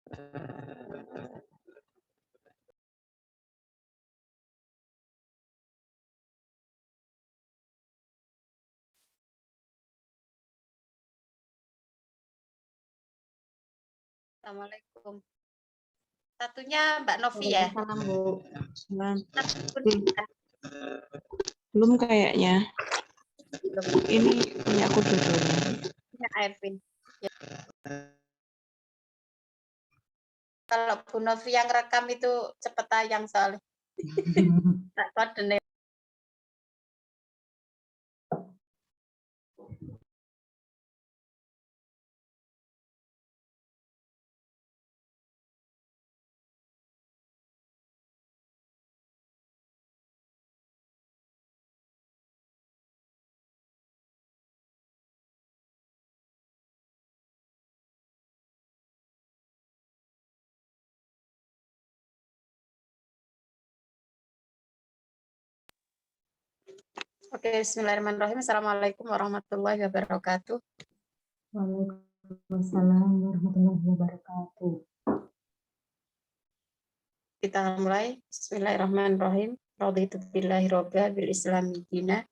Assalamualaikum. Satunya Mbak Novi ya? Waalaikumsalam, Bu. Belum kayaknya. Ini punya aku dulu. Punya Ervin. Ya. Kalau Bu Novi yang rekam itu cepet tayang soalnya. Tak kode. Oke, bismillahirrahmanirrahim. Assalamualaikum warahmatullahi wabarakatuh. Waalaikumsalam warahmatullahi wabarakatuh. Kita mulai. Bismillahirrahmanirrahim. Raditu billahi robba bil islami dina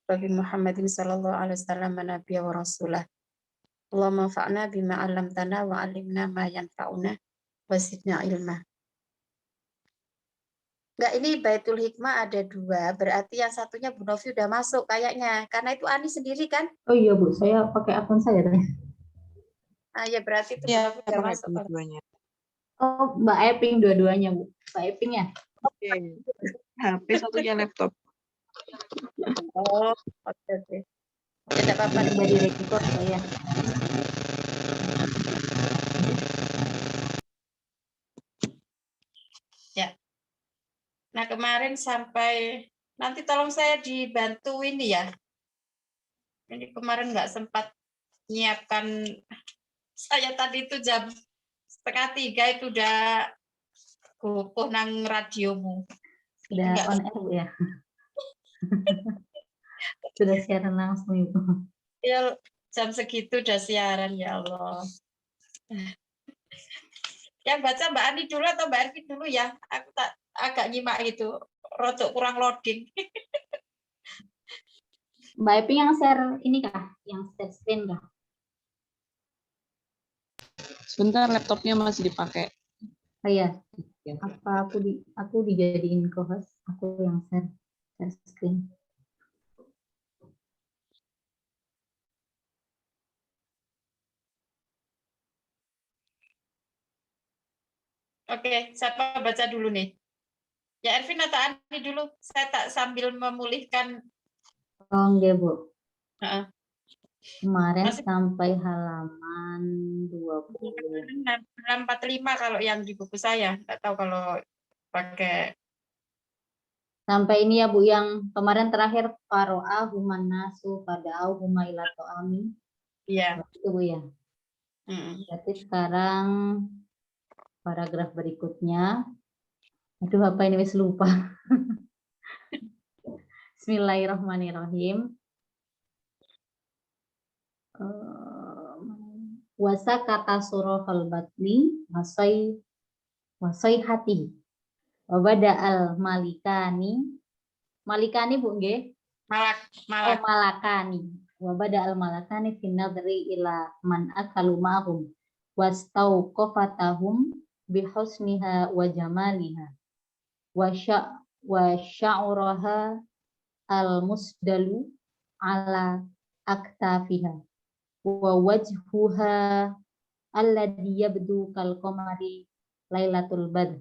wa bi Muhammadin sallallahu alaihi wasallam nabiyya wa rasulah. Allahumma fa'na bima 'allamtana wa 'allimna ma yanfa'una wa zidna ilma. Enggak, ini Baitul Hikmah ada 2, berarti yang satunya Bu Novi udah masuk kayaknya, karena itu Ani sendiri kan? Oh iya, Bu, saya pakai akun saya tadi. Ah ya, berarti itu Bu Ya, Novi udah pakai masuk. dua-duanya. Oh, Mbak Eping dua-duanya, Bu. Mbak Eping ya? Oke. HP satunya laptop. Oh, oke. Ya, tidak apa-apa. Sudah direkord saya. Ya. Nah, kemarin sampai, nanti tolong saya dibantu ini ya. Ini kemarin nggak sempat nyiapkan, saya tadi itu jam 2:30 itu udah kukuh nang radiomu. Sudah Enggak. on air, Bu, ya? Sudah siaran langsung itu. Ya, jam segitu udah siaran, ya Allah. Yang baca Mbak Ani dulu atau Mbak Ervin dulu ya? Aku tak agak nyimak itu, rotok kurang loading. Mbak Eping yang share ini kah? Yang share screen kah? Sebentar, laptopnya masih dipakai. Oh iya. Apa aku dijadiin co-host? Aku yang share screen. Oke, siapa baca dulu nih? Ya Ervin atau Ani dulu? Saya tak sambil memulihkan. Oh enggak, Bu. Heeh. Kemarin Masih sampai halaman 20. 45 kalau yang di buku saya. Nggak tahu kalau pakai. Sampai ini ya, Bu, yang kemarin terakhir faro'a human nasu pada'au huma ila to'ami. Iya. Itu, Bu, ya. Berarti sekarang paragraf berikutnya. Aduh, apa ini wis lupa. Bismillahirrahmanirrahim. Wasa kata surah al-batni wasai hati. Wabada al-malikani. Malikani, Bu, nggih? Malak. Oh, malakani. Wabada al-malakani finadri ila man akalu ma'hum. Wastauqafatahum bihusniha wa jamaliha. Wa sya'uraha al-musdalu ala aktafiha. Wa wajhuha alladhi yabdu kal qamari lailatul badr.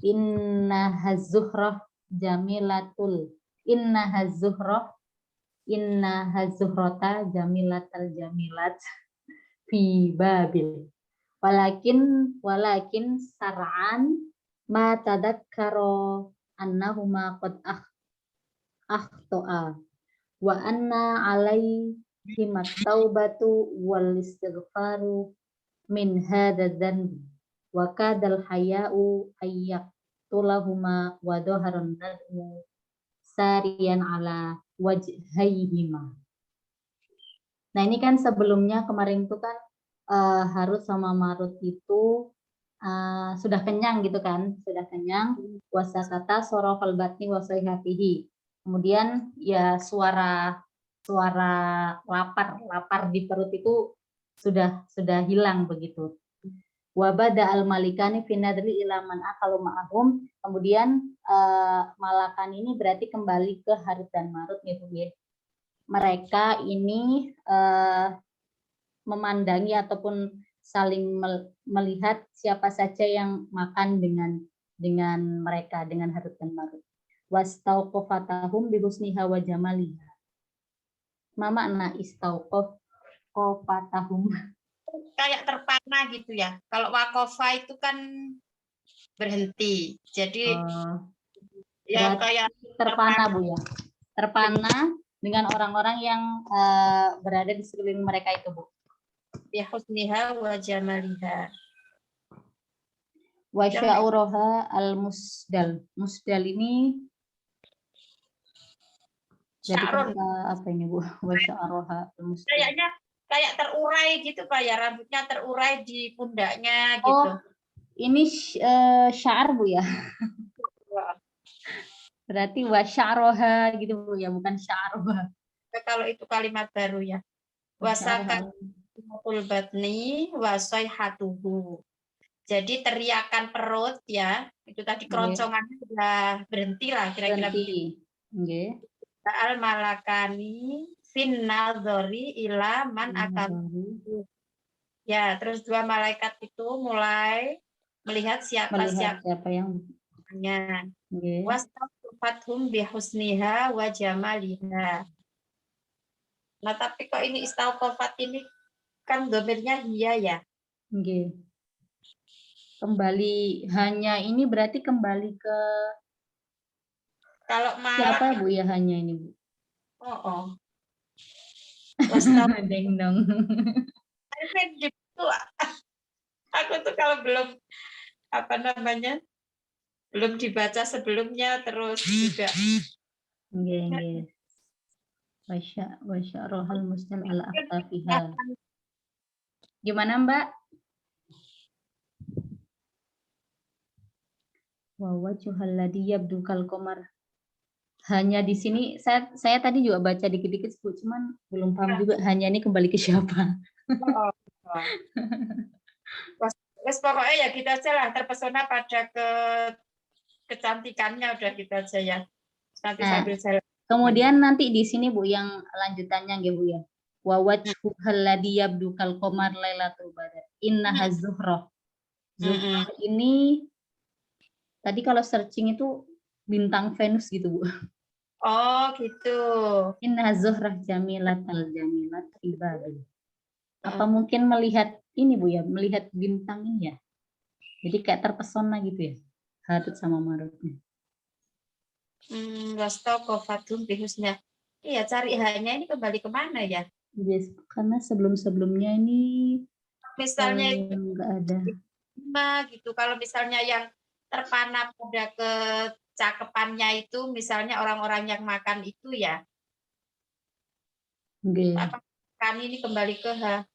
Inna hazuhrah jamilatul. Inna hazuhrata jamilatal jamilat fi babil. Walakin sar'an ma tadakkaro annahuma qad akhto'a wa anna alaihim at-taubatu wal istighfaru min hadha dhanbi wa kadal haya'u ayyaqtulahuma wa dhaharan nadmu sariyan ala wajhaihima. Nah, ini kan sebelumnya kemarin itu kan Harut sama marut itu sudah kenyang gitu kan, sudah kenyang. Wasakata sorofal batni wasoihatihi. Kemudian ya suara lapar di perut itu sudah hilang begitu. Wabada al malikani finadri ilaman akalu ma'ahum. Kemudian malakan ini berarti kembali ke Harut dan Marut gitu ya. Mereka ini memandangi ataupun saling melihat siapa saja yang makan dengan mereka, dengan Harut dan Marut. Wastauqofatahum bihusniha wa jamaliha. Ma makna istauqofatahum? Kayak terpana gitu ya. Kalau wakofa itu kan berhenti. Jadi ya kayak terpana Bu ya. Terpana dengan orang-orang yang berada di sekeliling mereka itu Bu. Ya husniha wa jamaliha. Wa sya'uroha al-musdal. Musdal ini jadi apa ini Bu? Wa sya'uroha al-musdal. Kayaknya kayak terurai gitu Pak ya, rambutnya terurai di pundaknya gitu. Oh, ini sya'ar Bu ya. Berarti wa sya'roha gitu Bu ya, bukan sya'roha. Kalau itu kalimat baru ya. Wasakatul batni wasoihatuhu. Jadi teriakan perut ya, itu tadi keroncongannya sudah berhenti lah kira-kira. Nggih. Al malakani fin nadhari ila man akan. Ya, terus dua malaikat itu mulai melihat siapa yang nya. Wastafathum bihusniha wa jamaliha. Nah, tapi kok ini istauqafat ini kan domirnya hiya ya. Nggih. Kembali hanya ini berarti kembali ke kalau siapa Bu ya hanya ini Bu? Deng dong. Aku tuh kalau belum belum dibaca sebelumnya terus juga. Nggih. Wasya rohal muslim ala aktafiha. Gimana Mbak? Wa wajhul ladhi yabdu kal qamar. Hanya di sini saya tadi juga baca dikit-dikit Bu, cuman belum paham juga hanya ini kembali ke siapa. Terus pokoknya ya kita aja lah terpesona pada kecantikannya udah kita aja ya. Nanti sambil jalan. Kemudian nanti di sini Bu yang lanjutannya nggih Bu ya. Wa wajhul ladhi yabdu kal qamar lailatul badr. Innaha zuhrah. Zuhrah ini tadi kalau searching itu bintang Venus gitu Bu. Oh gitu. Inna zuhrah jamilatal jamilat ibadah. Apa mungkin melihat ini Bu ya, melihat bintang ini ya. Jadi kayak terpesona gitu ya. Harut sama Marutnya. Wastauqafathum bihusniha. Iya, cari hanya ini kembali kemana ya? Yes, karena sebelum-sebelumnya ini misalnya nggak ada. Gitu. Kalau misalnya yang terpana pada kecakapannya itu misalnya orang-orang yang makan itu ya. Kan ini kembali ke H.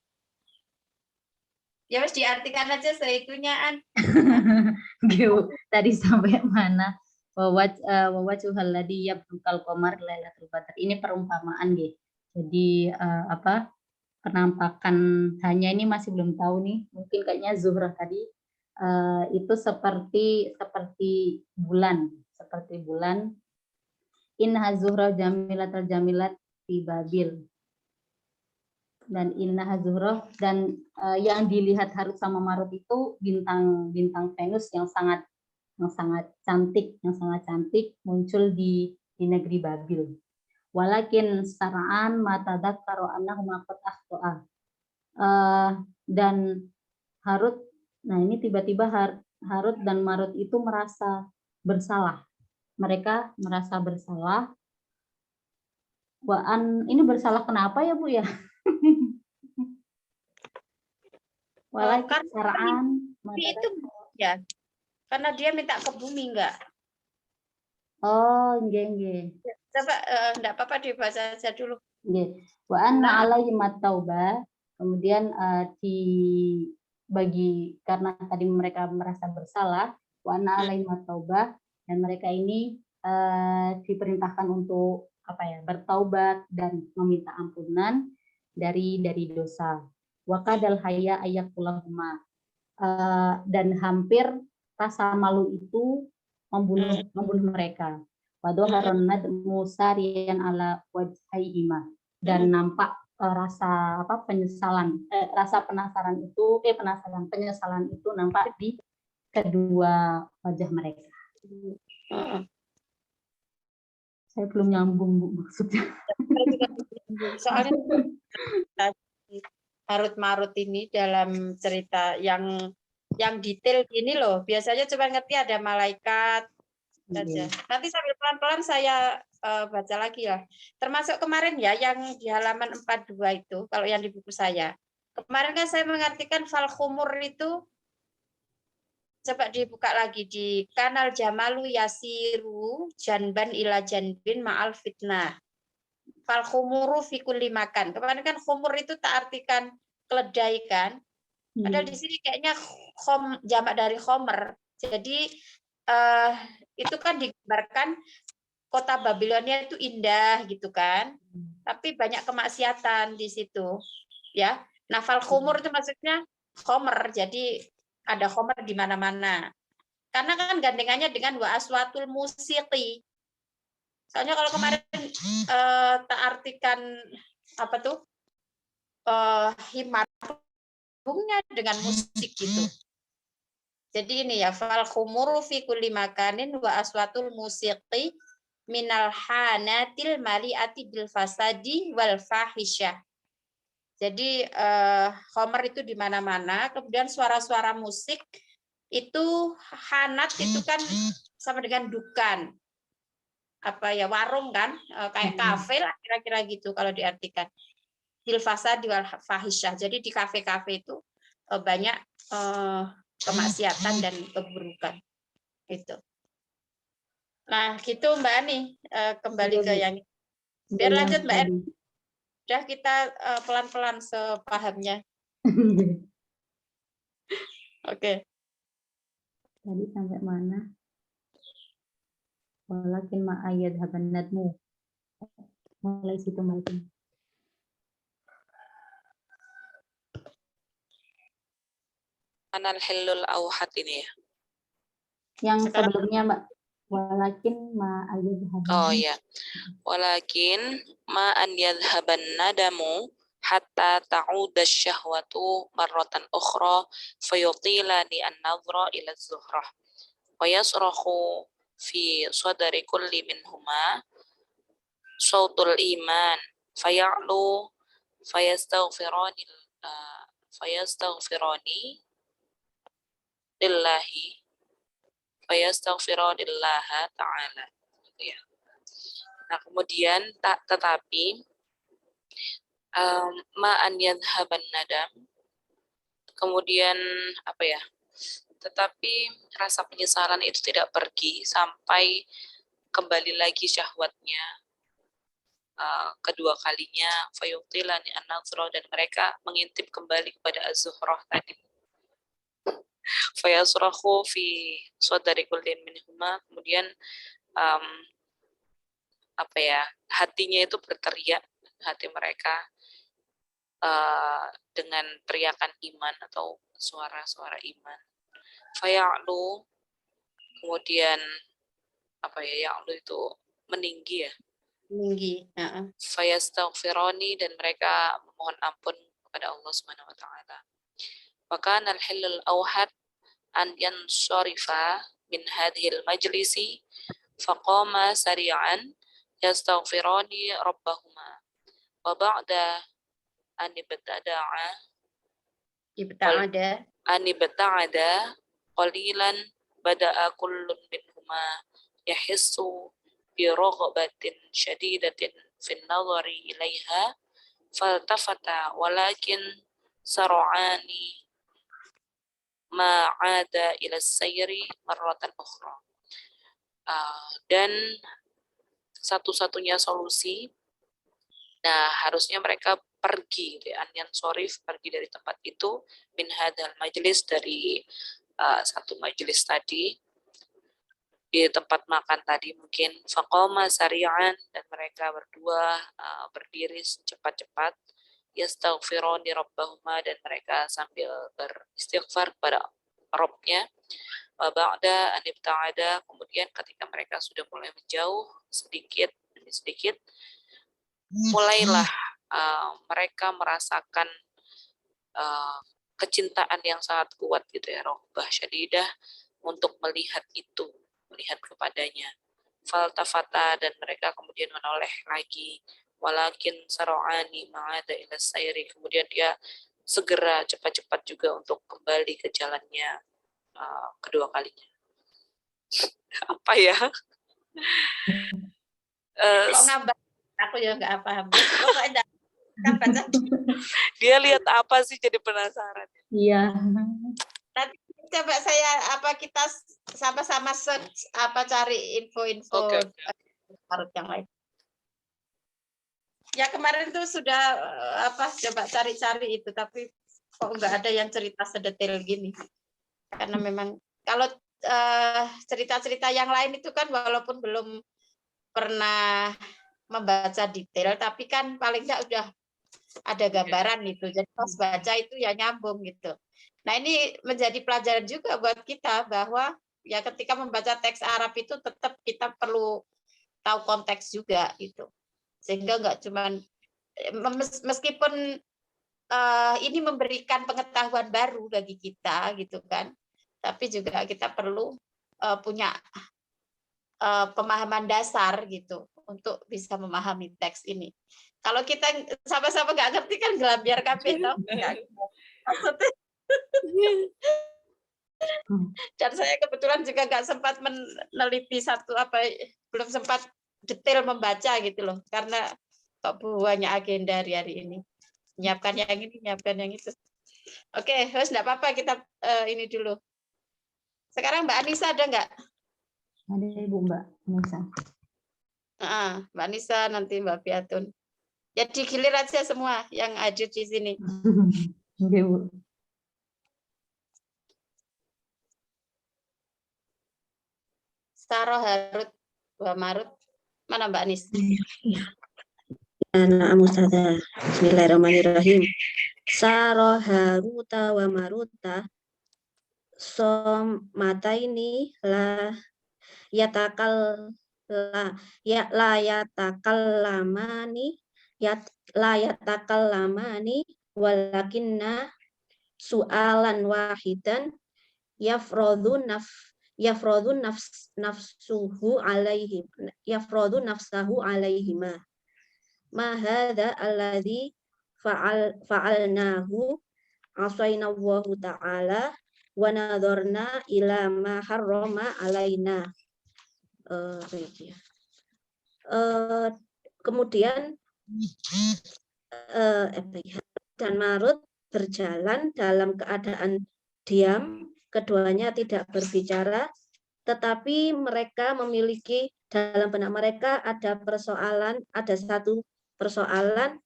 Ya wes diartikan aja seitunya Tadi sampai mana? Wawajhul ladhi yabdukal qamar lailatul badr. Ini perumpamaan nggih. Jadi penampakan hanya ini masih belum tahu nih. Mungkin kayaknya zuhrah tadi itu seperti bulan, Inna zuhrah jamilatul jamilat fi babil. Dan Inna Zuhrah dan yang dilihat Harut sama Marut itu bintang Venus yang sangat cantik muncul di negeri Babil. Walakin saraan matadzakkaru annahu qad akhta'a. Dan Harut, nah ini tiba-tiba Harut dan Marut itu merasa bersalah. Mereka merasa bersalah. Ini bersalah kenapa ya Bu ya? Walakin saraan itu ya. Karena dia minta ke bumi enggak? Oh, nggih. Coba enggak apa-apa dibaca aja dulu. Nggih. Wa anna alaihi at-taubah. Kemudian dibagi karena tadi mereka merasa bersalah, wa anna alaihim at-taubah, dan mereka ini diperintahkan untuk bertaubat dan meminta ampunan dari dosa. Wa kadal hayya ayakulahuma, dan hampir rasa malu itu membunuh mereka. Wa dhaharan nadmu sariyan ala wajhaihima, dan nampak rasa penyesalan itu nampak di kedua wajah mereka. Saya belum nyambung, Bu, maksudnya. Soalnya Harut-Marut ini dalam cerita yang detail gini loh. Biasanya cuma ngerti ada malaikat saja. Nanti sambil pelan-pelan saya baca lagi ya. Termasuk kemarin ya yang di halaman 42 itu, kalau yang di buku saya. Kemarin kan saya mengartikan fal khumur itu, coba dibuka lagi di kanal jamalu yasiru janban ila janbin ma'al fitnah. Fal khumuru fi kulli makan. Kemarin kan khumur itu tak artikan keledai kan. Padahal di sini kayaknya jamak dari khomer. Jadi itu kan digambarkan kota Babilonia itu indah gitu kan. Tapi banyak kemaksiatan di situ. Ya. Nah, fal khumur itu maksudnya khomer. Jadi ada khomer di mana-mana. Karena kan gandengannya dengan wa aswatul musiqi. Soalnya kalau kemarin tak artikan himar dengan musik gitu. Jadi ini ya fal khumuru fi kulli makanin wa aswatul musiqi minal hanatil mali'ati bil fasadi wal fahisyah. Jadi khomer itu di mana-mana, kemudian suara-suara musik itu hanat itu kan sama dengan dukan. Warung kan, kayak kafe lah kira-kira gitu kalau diartikan. Bil fasadi wal fahisyah. Jadi di kafe-kafe itu banyak kemaksiatan dan keburukan. Itu. Nah, gitu Mbak Ani, kembali ke yang biar lanjut Mbak Ani. Udah kita pelan-pelan sepahamnya. Oke. Tadi sampai mana? Walakin ma'ayad habanatmu. Mulai situ Mbak. Anal hillul auhat ini ya. Yang sebelumnya Mbak. Walakin ma'ayad habanatmu. Oh ya. Walakin ma'an yadhaban nadamu hatta ta'uda syahwatu marratan ukhra fayutilani an-nadhra ila zuhrah wa yasrahu fi sadri kulli minhuma sautul iman faya'lu fayastaghfirani lillahi fayastaghfiranillaha ta'ala gitu ya. Nah, kemudian tetapi ma'an yadhaban nadam, kemudian tetapi rasa penyesalan itu tidak pergi sampai kembali lagi syahwatnya kedua kalinya fayutilani an-nadhra, dan mereka mengintip kembali kepada az-zuhrah tadi. Fayasrahu fi sadri kullin minhuma, kemudian hatinya itu berteriak, hati mereka dengan teriakan iman atau suara-suara iman. Faya'lu, kemudian ya'lu itu meninggi ya. Meninggi. Fayastaghfirani, dan mereka memohon ampun kepada Allah Subhanahu wa taala. Wa kana al-hillul awhad an yansarifa min hadhil majlisi faqama sari'an yastaghfirani rabbahuma wa ba'da an ibta'ada qalilan bada'a kullun minhuma yahissu bi raghabatin shadidatin fin nadhari ilaiha faltafata walakin sar'ani ma'ada ila sayri marratan ukhra. Dan satu-satunya solusi, nah harusnya mereka pergi, an sorif, pergi dari tempat itu, min hadal majlis, dari satu majelis tadi, di tempat makan tadi mungkin, faqoma sari'an, dan mereka berdua berdiri cepat-cepat, yastaghfiruni rabbahuma, dan mereka sambil beristighfar kepada Rabbnya, wa ba'da an ibta'ada, kemudian ketika mereka sudah mulai menjauh sedikit demi sedikit, mulailah mereka merasakan kecintaan yang sangat kuat gitu ya, rohbah syadidah, untuk melihat itu, melihat kepadanya. Faltafata, dan mereka kemudian menoleh lagi, walakin saro'ani ma'ada ila sayri, kemudian dia segera cepat-cepat juga untuk kembali ke jalannya kedua kalinya. Apa ya? Kok nambah? Aku ya nggak paham. Pokoknya nambah saja. Dia lihat apa sih, jadi penasaran. Iya. Nanti coba kita sama-sama search cari info-info yang lain. Ya kemarin tuh sudah coba cari-cari itu, tapi kok nggak ada yang cerita sedetail gini. Karena memang kalau cerita-cerita yang lain itu kan walaupun belum pernah membaca detail, tapi kan paling nggak udah ada gambaran itu. Jadi pas baca itu ya nyambung gitu. Nah ini menjadi pelajaran juga buat kita bahwa ya ketika membaca teks Arab itu tetap kita perlu tahu konteks juga gitu. Sehingga nggak cuman meskipun ini memberikan pengetahuan baru bagi kita gitu kan, tapi juga kita perlu punya pemahaman dasar gitu untuk bisa memahami teks ini. Kalau kita sama-sama nggak ngerti kan gelambiar kabeh toh. Maksudnya. Dan saya kebetulan juga nggak sempat meneliti belum sempat detail membaca gitu loh, karena kok banyak agenda hari ini. Menyiapkan yang ini, menyiapkan yang itu. Oke, harus nggak apa-apa kita ini dulu. Sekarang Mbak Anissa ada nggak? Ada Ibu Mbak Anissa. Mbak Anissa, nanti Mbak Piatun. Jadi gilir aja semua yang hadir di sini. Oke, Bu. Saroh Harut wa Marut. Mana Mbak Anis? Na'am Ustazah. Bismillahirrahmanirrahim. Saroh Haruta wa Maruta somata ini la yatakal lamani walakinna su'alan wahidan yafrodu nafsahu alaihima ma hadha alladhi fa'alnahu asainallahu ta'ala wa nadharna ila ma harrama alaina. Kemudian dan Marut berjalan dalam keadaan diam, keduanya tidak berbicara, tetapi mereka memiliki dalam benak mereka ada satu persoalan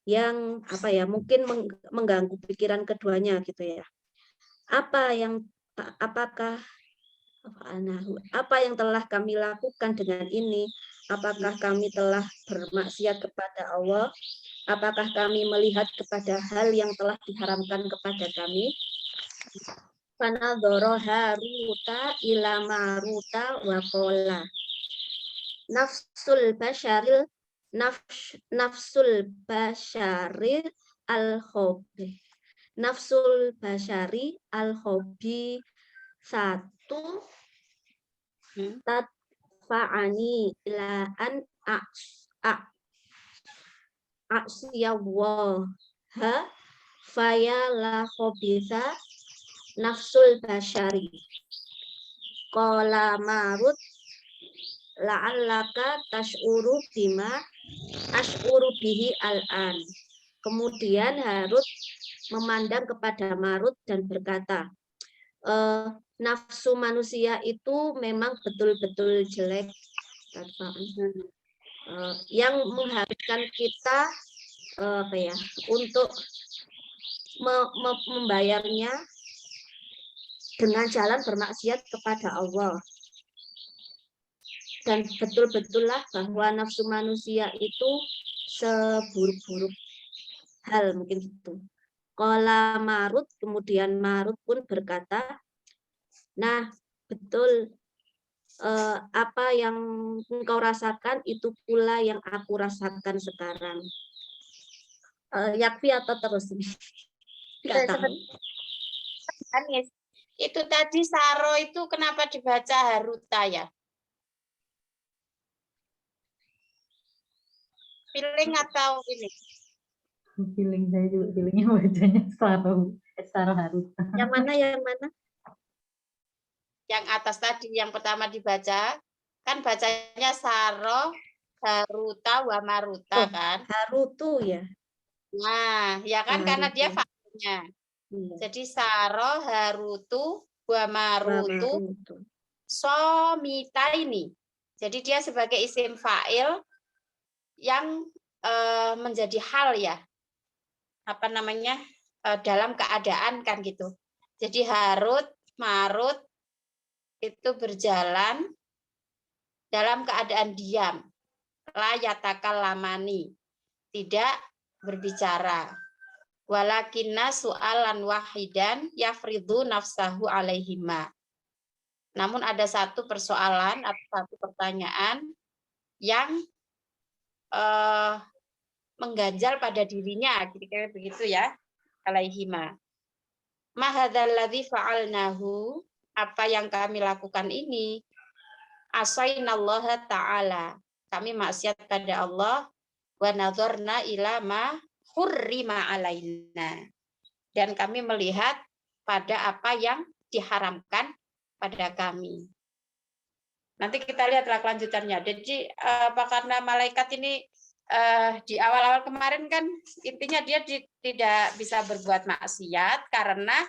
yang mungkin mengganggu pikiran keduanya gitu ya. Apa yang telah kami lakukan dengan ini? Apakah kami telah bermaksiat kepada Allah? Apakah kami melihat kepada hal yang telah diharamkan kepada kami? Fanadhara Haruta ila Maruta wa qala nafsul bashari al-hobi satu tadfa'ani ila an a'siyawaha faya la khobitha nafsul bashari. Qala Marut la'allaka tash'uru bima ash'uru bihi al-an. Kemudian Harut memandang kepada Marut dan berkata, nafsu manusia itu memang betul-betul jelek, yang mengharuskan kita untuk membayarnya dengan jalan bermaksiat kepada Allah. Dan betul-betullah bahwa nafsu manusia itu seburuk-buruk hal, mungkin gitu. Qala Marut, kemudian Marut pun berkata, nah betul, apa yang engkau rasakan itu pula yang aku rasakan sekarang. Yakfi atau terus ini? Nggak tahu. Anis, itu tadi Saro itu kenapa dibaca Haruta ya? Feeling atau ini? Feeling saya juga feelingnya bacanya Saro Haruta. Yang mana, yang mana? Yang atas tadi, yang pertama dibaca, kan bacanya Saro, Haruta, wa Maruta kan? Harutu ya. Nah, ya kan karena dia fa'ilnya. Jadi Saro, Harutu, wa Marutu, Somita ini. Jadi dia sebagai isim fa'il yang menjadi hal ya. Apa namanya? Dalam keadaan kan gitu. Jadi Harut, Marut itu berjalan dalam keadaan diam. La yatakallamani, tidak berbicara. Walakinna su'alan wahidan yafridu nafsahu alaihima. Namun ada satu persoalan atau satu pertanyaan yang mengganjal pada dirinya, kira-kira begitu ya, alaihima. Ma hadzal ladzi fa'alnahu, apa yang kami lakukan ini, asainallaha ta'ala, kami maksiat pada Allah, wa nadzarna ila ma hurrima alaina, dan kami melihat pada apa yang diharamkan pada kami. Nanti kita lihatlah kelanjutannya. Jadi apa karena malaikat ini di awal-awal kemarin kan intinya dia tidak bisa berbuat maksiat karena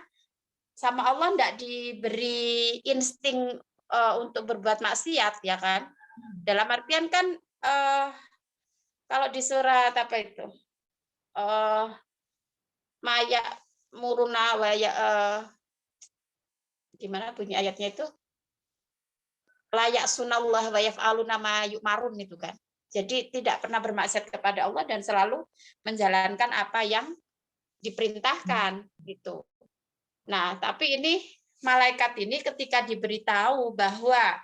sama Allah tidak diberi insting untuk berbuat maksiat, ya kan? Dalam artian kan kalau di surat apa itu Maya Muruna Waya, gimana bunyi ayatnya itu? Layak sunallah wa yaf'aluna ma yu'marun itu kan. Jadi tidak pernah bermaksiat kepada Allah dan selalu menjalankan apa yang diperintahkan gitu. Nah, tapi ini malaikat ini ketika diberitahu bahwa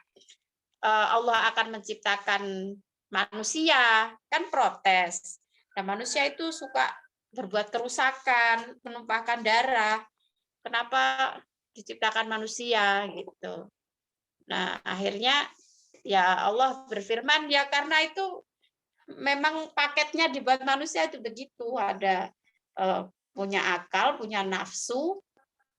Allah akan menciptakan manusia, kan protes. Nah, manusia itu suka berbuat kerusakan, menumpahkan darah. Kenapa diciptakan manusia gitu? Nah, akhirnya ya Allah berfirman, ya karena itu memang paketnya dibuat manusia itu begitu, ada punya akal, punya nafsu,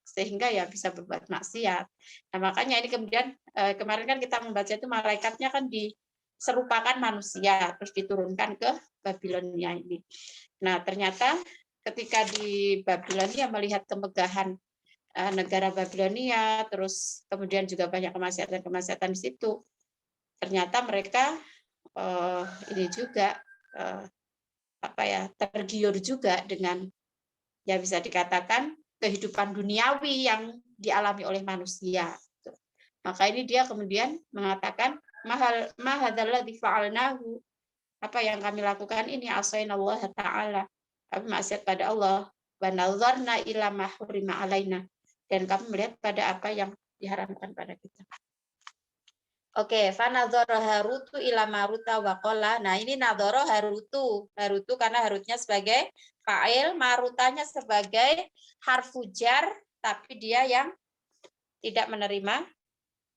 sehingga ya bisa berbuat maksiat. Nah, makanya ini kemudian kemarin kan kita membaca itu malaikatnya kan diserupakan manusia, terus diturunkan ke Babilonia ini. Nah, ternyata ketika di Babilonia melihat kemegahan negara Babilonia, terus kemudian juga banyak kemaksiatan-kemaksiatan di situ. Ternyata mereka ini juga tergiur juga dengan ya bisa dikatakan kehidupan duniawi yang dialami oleh manusia. Maka ini dia kemudian mengatakan mahadalladzi fa'alnahu, apa yang kami lakukan ini asainallaha ta'ala, kami maksiat pada Allah, wa nazarna ila ma hurima alaina, dan kami melihat pada apa yang diharamkan pada kita. Oke, fa nadzara Harutu ila Maruta wa qala. Nah, ini nadzara Harutu. Harutu karena Harutnya sebagai fa'il, Marutanya sebagai harfu jar, tapi dia yang tidak menerima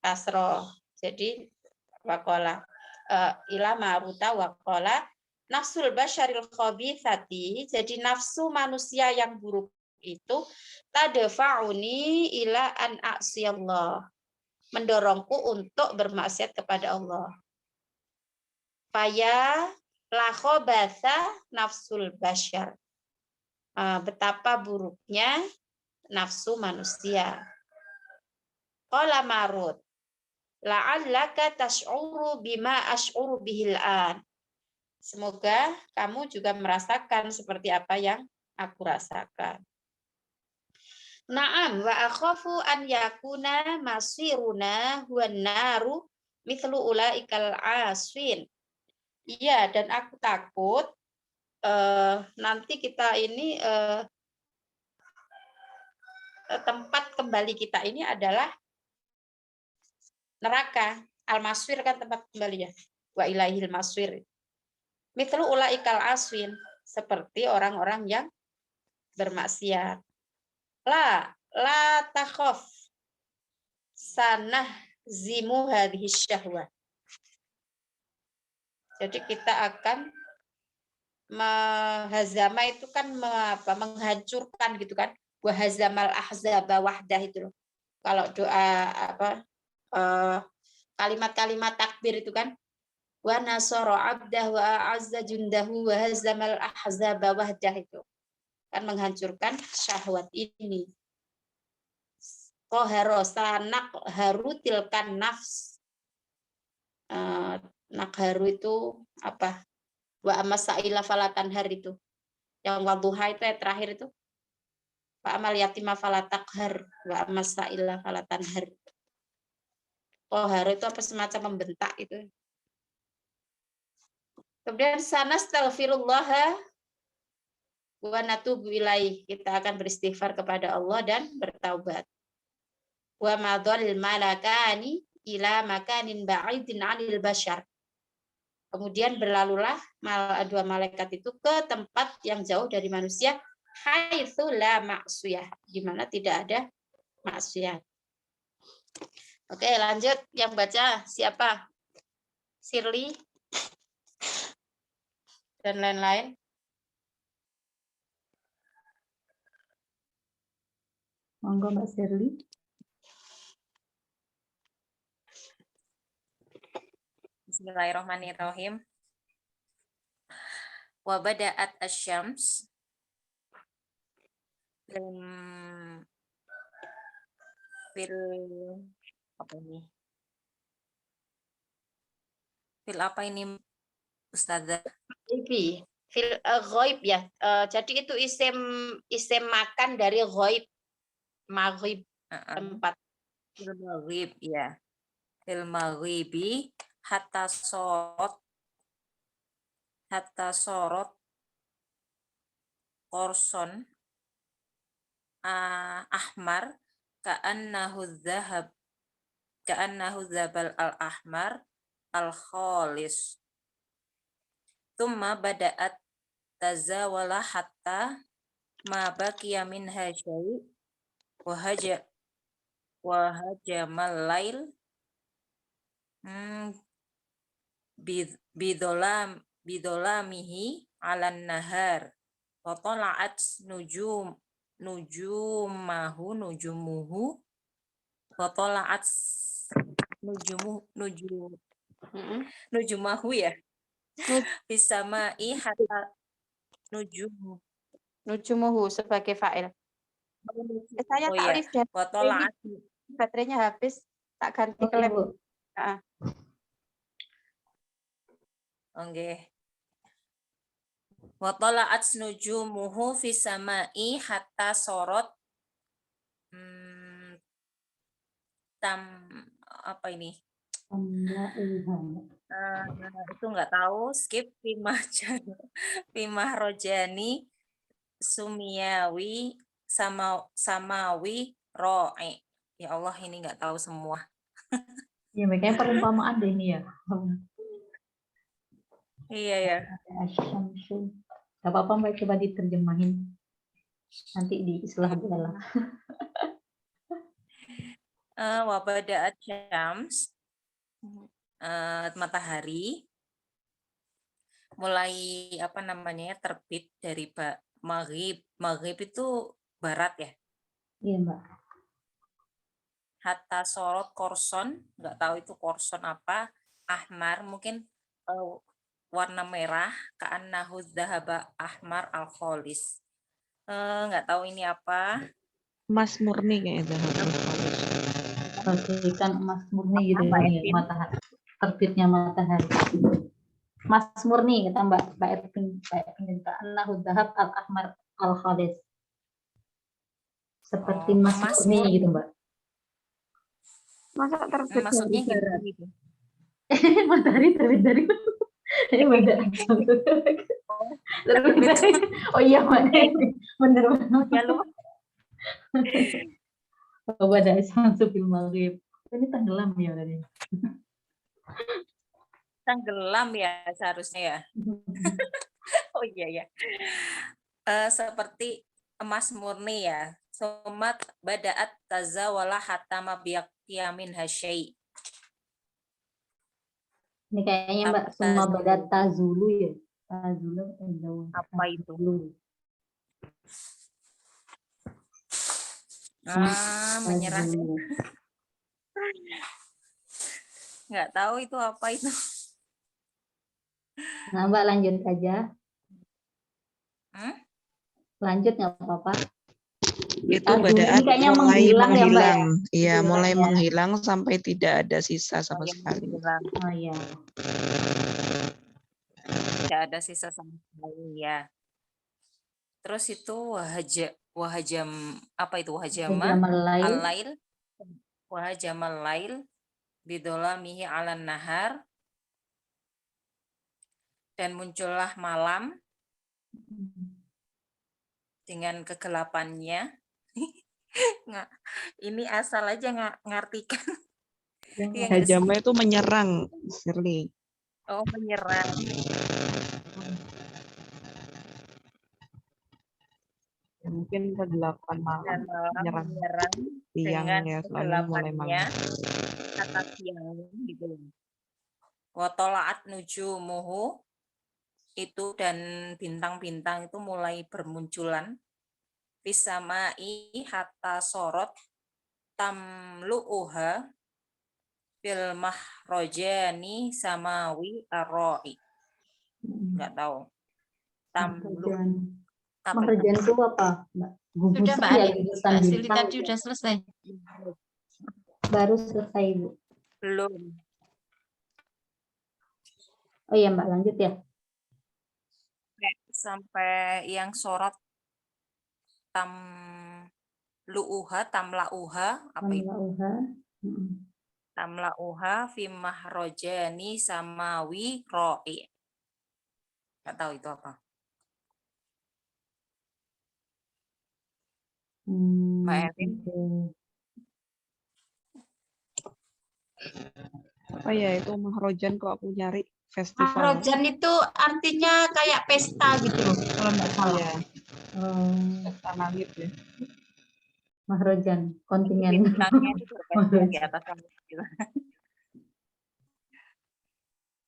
kasroh. Jadi wa qala ila Maruta wa qala nafsul basyaril khabithati. Jadi nafsu manusia yang buruk itu tadfa'uni ila an a'siyallah, mendorongku untuk bermaksiat kepada Allah. Faya la khabatha nafsul basyar, betapa buruknya nafsu manusia. Qala Marut la'allaka tash'uru bima ash'uru bihil an. Semoga kamu juga merasakan seperti apa yang aku rasakan. Naam wa akhafu an yakuna masiruna huwan naru mithlu ulaikal aswin. Iya, dan aku takut nanti kita ini tempat kembali kita ini adalah neraka. Al-maswir kan tempat kembali ya. Wa ilaihil maswir. Mithlu ulaikal aswin, seperti orang-orang yang bermaksiat. La takhaf sanah zimu hadhihi syahwat. Jadi kita akan mahazama itu kan menghancurkan gitu kan. Wahazamal ahzaba wahdah itu loh. Kalau doa kalimat-kalimat takbir itu kan, wa nasara abdah wa azza jundahu wa hazamal ahzaba wahdah, itu kan menghancurkan syahwat ini. Qahara sanak harutilkan nafs. Nakharu itu apa? Wa amasaila falatan har itu. Yang wadduha itu yang terakhir itu. Wa amal yatima falatakhar wa amasaila falatan har. Qahara itu apa, semacam membentak itu. Kemudian sanastaghfirullah wa natubu ilaih, kita akan beristighfar kepada Allah dan bertaubat. Wa madhal malakani ila makanin ba'idin 'anil bashar. Kemudian berlalulah dua malaikat itu ke tempat yang jauh dari manusia, haitsu la ma'siyah, di mana tidak ada maksiat. Oke, lanjut, yang baca siapa? Sirli dan lain-lain. Monggo Mbak Shirley. Bismillahirrahmanirrahim. Wa bada'at asy-syams fil apa ini? Fil apa ini Ustazah? Fil ghaib ya. Jadi itu isim makan dari ghaib. Maghrib, tempat. Fil maghrib ya. Fil maghribi hatta sorot korson ahmar ka'annahu dzabal al-ahmar al-khalis. Tsumma bada'at tazawala hatta ma baqiya min syai' wa hajamal lail bidolamihi 'alan nahar wa tala'at nujumuhu wa tala'at nujumahu ya bisama'i hatta Nujumuhu sebagai fa'il. Saya taklif dan wa tala'at baterainya habis, tak ganti ke lab. Oke. Wa tala'at nujumuhu fis sama'i hatta sorot apa ini? Itu nggak tahu, skip. Fimah Rojani Sumiyawi Samawi Ro'i. Ya Allah, ini nggak tahu semua. Ya, makanya perumpamaan deh ini ya. Iya ya. Gak apa-apa Mbak, coba diterjemahin. Nanti di islah bala. Wa bada'at syams, matahari mulai apa namanya terbit dari maghrib. Maghrib itu barat ya. Iya Mbak. Hatta sorot korson, nggak tahu itu korson apa. Ahmar mungkin warna merah. Ka'annahu dzahaba ahmar al-khalis. Nggak tahu ini apa. Emas murni kayaknya. Bagaikan emas murni gitu ya, matahari. Terbitnya matahari. Mas murni kata Mbak Ervin ka'annahu dhahab al-ahmar al-khalis. Seperti Oh, emas emas murni murni. gitu, Mbak. Masa terbit dari Maksudnya gimana barat? gitu? Matahari terbit dari pada Oh, terbit terbit. dari. Oh iya, Mbak. Bener banget. Ya lupa. Oh, pada syamsu fil maghrib. Ini tenggelam ya tadi. Tenggelam ya seharusnya ya. Oh iya ya. Seperti emas murni ya. Sumat badaat tazawala hatta mabiyaqiya min hasyai. Ini kayaknya Mbak semua badat tazulu ya. Tazulu atau jauh. Apa itu? Tazulu. Menyerah. Tazulu. Nggak tahu itu apa itu. Nah, Mbak lanjut aja. Lanjut nggak apa-apa. Itu Tazulu badaat ini kayaknya mulai menghilang ya, Mbak ya? menghilang. Iya, Hilang mulai ya. menghilang sampai tidak ada sisa sama Yang sekali. bilang Oh iya. tidak ada sisa sama sekali ya. Terus itu wahajam apa itu wahajama Jamal lail. al-lail wahajamal lail bidolamihi alan nahar, dan muncullah malam dengan kegelapannya. Nggak, ini asal aja nggak ngartikan. Yang Hajama itu menyerang, Shirley. Oh, menyerang. Ya, mungkin kegelapan malam Dan malam menyerang menyerang siang dengan ya, soalnya mulai kegelapannya malam. atas siang gitu. Watolaat nujumuhu itu, dan bintang-bintang itu mulai bermunculan. Bisamai hatta sorot tamlu'uha fil mahrojani samawi arroi. Nggak tahu. Tamlu apa itu? Mahrajan itu apa, Mbak? Sudah Gugusan Mbak ya, Ani, gugusan Mbak Sili bintang. tadi udah selesai. Baru selesai, Bu. Belum. Oh iya, Mbak, lanjut ya. Sampai yang sorot tamlauha apa itu? Tamlauha. Tamlauha fi mahrojani samawi roi. Nggak tahu itu apa. Mbak Ervin? Apa ya itu mahrojan, kalau aku nyari festival. Mahrojan itu artinya kayak pesta gitu loh, kalau nggak salah. Iya, pesta langit ya. Mahrojan, kontingen. Bintangnya itu berpesta di atas langit.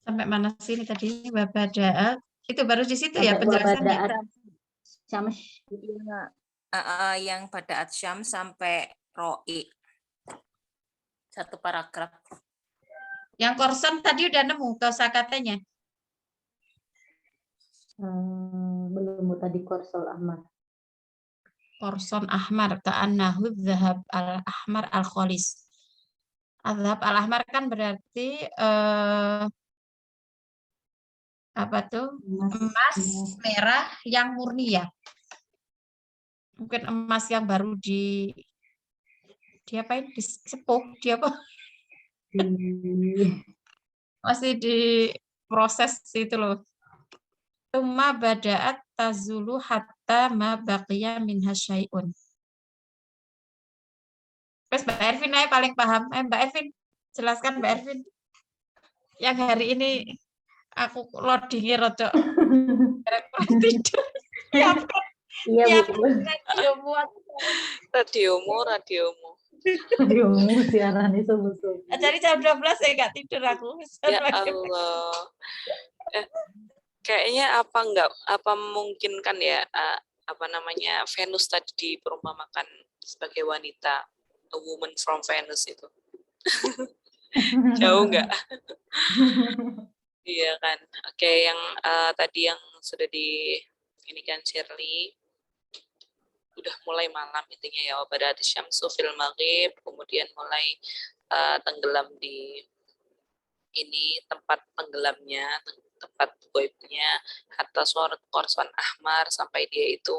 Sampai mana sih ini tadi? Wabadaat. Itu baru di situ ya penjelasannya. Wabadaat syams. Yang pada Syam sampai roi. Satu paragraf. Yang korson tadi udah nemu kosakatanya. Belum tadi korsol ahmar. Korson ahmar ka'annahu dzahab al-ahmar al-khalis. Dzahab al-ahmar kan berarti apa tuh? Emas merah yang murni ya. Mungkin emas yang baru diapain? Disepuh, apa? Masih diproses itu loh. Tumma bada'at tazulu hatta ma baqiya minha syai'un. Terus Mbak Ervin aja paling paham. Mbak Ervin, jelaskan Mbak Ervin. Yang hari ini aku loadingnya rodok. Tidur. Iya, Bu. Radiomu. Radiomu siaran itu betul. Jadi jam 12 saya nggak tidur aku. Ya Allah. Kayaknya apa mungkin kan ya, Venus tadi diperumpamakan sebagai wanita, a woman from Venus itu. Jauh nggak? Iya kan. Oke, yang tadi yang sudah ini kan Shirley, udah mulai malam intinya ya, pada syamsu fil maghrib, kemudian mulai tenggelam di ini tempat tenggelamnya, tempat goibnya, hatta surat korson ahmar, sampai dia itu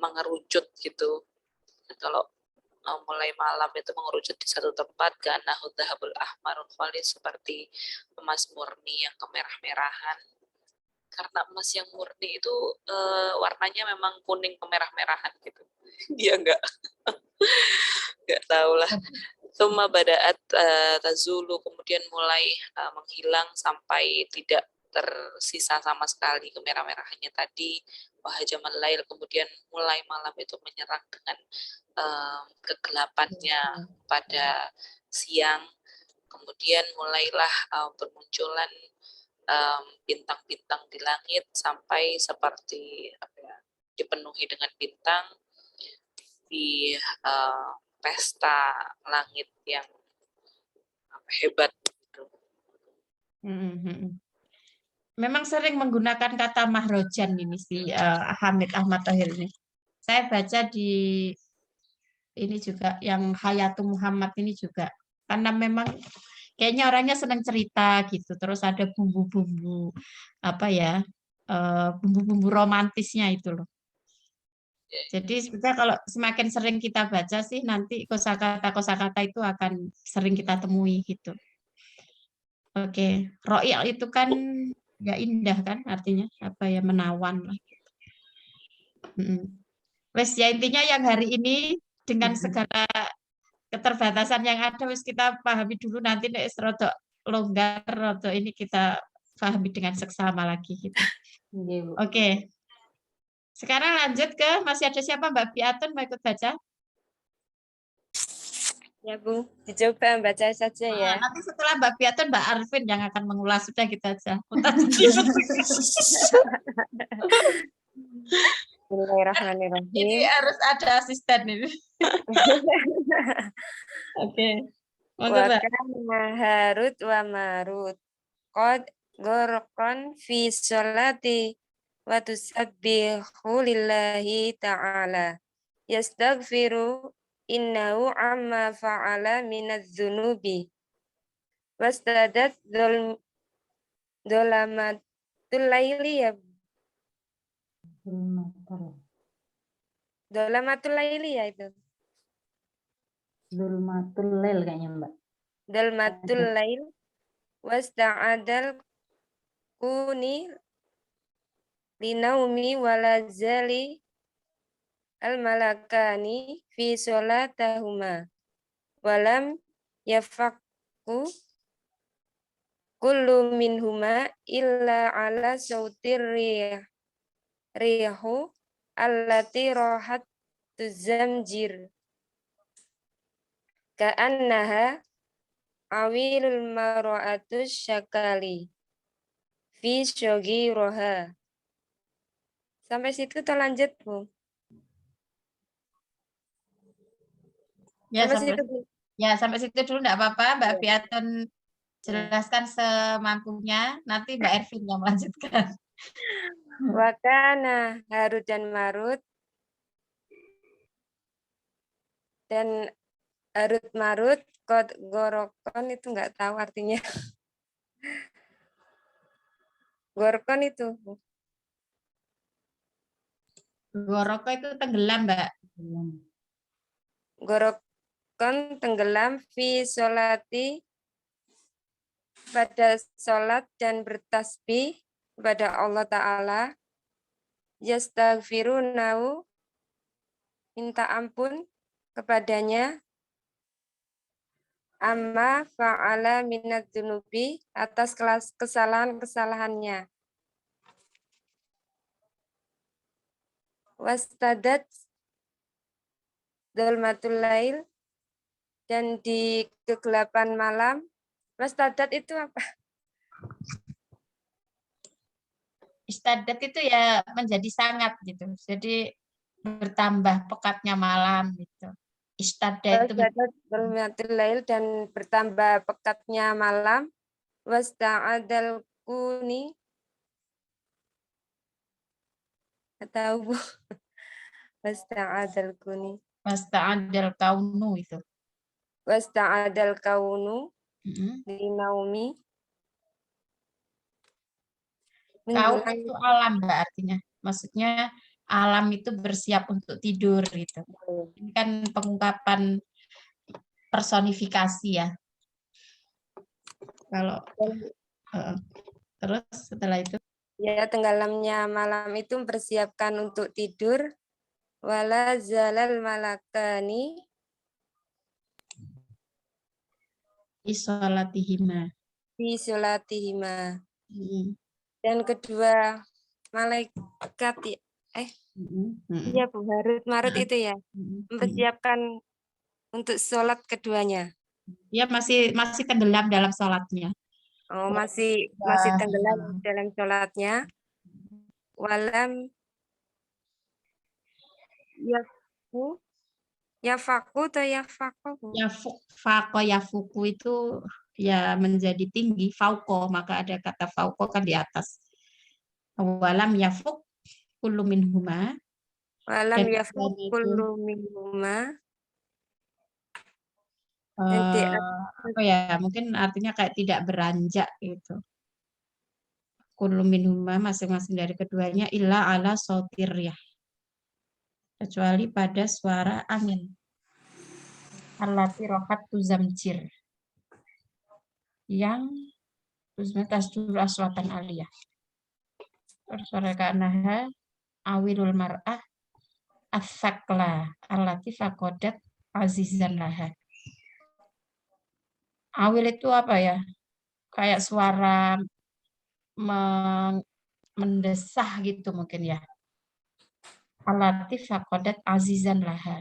mengerucut gitu. Kalau mulai malam itu mengerucut di satu tempat, karena hudzahabul ahmarul khalis, seperti emas murni yang kemerah-merahan. Karena emas yang murni itu warnanya memang kuning kemerah-merahan gitu. Dia nggak tahu lah. Summa bada'at tazulu, kemudian mulai menghilang sampai tidak tersisa sama sekali kemerah-merahannya tadi. Wahajamal lail, kemudian mulai malam itu menyerang dengan kegelapannya pada siang. Kemudian mulailah bermunculan bintang-bintang di langit, sampai seperti dipenuhi dengan bintang di pesta langit yang hebat. Memang sering menggunakan kata mahrojan ini si Hamid Ahmad Thohir ini. Saya baca di ini juga yang Hayatul Muhammad ini juga, karena memang kayaknya orangnya senang cerita gitu, terus ada bumbu-bumbu bumbu-bumbu romantisnya itu loh. Jadi sebetulnya kalau semakin sering kita baca sih, nanti kosakata itu akan sering kita temui gitu. Oke, ro'ya itu kan ya indah kan, artinya menawan lah. Wes ya, intinya yang hari ini dengan segala keterbatasan yang ada wes kita pahami dulu, nanti nek rodok longgar rodok ini kita pahami dengan seksama lagi gitu. Oke. Sekarang lanjut ke, masih ada siapa, Mbak Biatun mau ikut baca? Ya Bu, dicoba baca saja ya. Nanti setelah Mbak Biatun, Mbak Arvin yang akan mengulas, sudah gitu aja. Bismillahirrahmanirrahim. Ini harus ada asisten ini. Oke. Wa kana Harut wa Marut qad gorqan fi sholati wa tusabbihu lillahi ta'ala yastaghfiru innahu amma fa'ala minadz-dzunubi wastadat dolamatul laili ya dolamatul laili ya itu Zulmatul lail kayaknya Mbak. dolmatul lail wasta'adal kuni linaumi walazali al-malakani fi sholatahuma walam yafakku kullu minhuma illa ala sautir rihu allati rohat tuzamjir ka'annaha awilul mar'atu syakali fi syogi roha. Sampai situ kita lanjut, Bu. Ya, Sampai situ, Bu. sampai situ dulu enggak apa-apa, Mbak Biatun jelaskan semampunya, nanti Mbak Ervin yang melanjutkan. Wakana Harut dan Marut, dan Harut Marut kod gorokon itu enggak tahu artinya. Gorokon itu, Bu. Goroko itu tenggelam, Mbak. Gorokon tenggelam fi sholati pada sholat dan bertasbih kepada Allah Ta'ala, yastaghfirunahu minta ampun kepadanya, amma fa'ala minadz-dzunubi atas kesalahan-kesalahannya, wastadat dolmatul lail, dan di kegelapan malam. Wastadat itu apa? Istadat itu ya menjadi sangat gitu. Jadi bertambah pekatnya malam gitu. Istadat itu Wastadat dolmatul lail, dan bertambah pekatnya malam. Wasta'adal kuni, atau Bu? Wasta'adal kuni. Wasta'adal kaunu itu. Wasta'adal kaunu linaumi Kaum menjelang itu alam, Mbak, artinya. Maksudnya alam itu bersiap untuk tidur gitu. Ini kan pengungkapan personifikasi ya. Kalau terus setelah itu ya tenggelamnya malam itu mempersiapkan untuk tidur. Wala zalal malakani isolatihima. fi sholatihima. Mm. Dan kedua malaikat iya Bu, Harut Marut itu ya mempersiapkan untuk sholat keduanya. Ya masih tenggelam dalam sholatnya. Oh, masih tenggelam dalam sholatnya. Walam yafaku atau yafaku? Yafuku itu ya menjadi tinggi, fauko, maka ada kata fauko kan di atas. Walam yafuk kullu minhuma. Walam Dan yafaku itu, kullu minhuma. Nanti apa ya, mungkin artinya kayak tidak beranjak gitu. Kullu minhuma, masing-masing dari keduanya, illa ala sotir ya, kecuali pada suara angin. Allati rohat tuzamjir, yang tasdul aswatan aliyah. Suara kanaha awilul mar'ah afakla allati fakodat azizan laha. Awil itu apa ya? Kayak suara mendesah gitu mungkin ya. Allati fakodat azizan laha.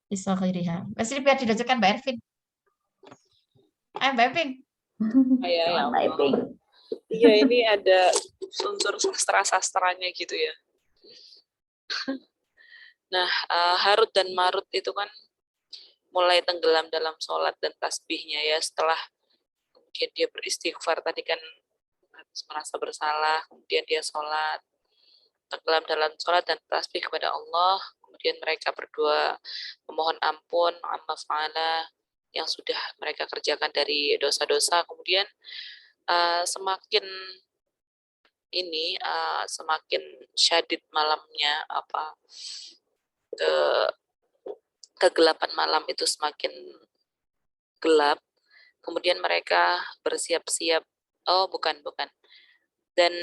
Isaghiriha. Pasti biar dilanjutkan Mbak Ervin. Ayo Mbak Ervin. Ya Allah. Iya, ini ada unsur sastra-sastranya gitu ya. Nah, Harut dan Marut itu kan mulai tenggelam dalam sholat dan tasbihnya ya, setelah kemudian dia beristighfar tadi kan merasa bersalah, kemudian dia sholat, tenggelam dalam sholat dan tasbih kepada Allah, kemudian mereka berdua memohon ampun amma fa'ala yang sudah mereka kerjakan dari dosa-dosa, kemudian semakin semakin syadid malamnya, kegelapan malam itu semakin gelap, kemudian mereka bersiap-siap, bukan, dan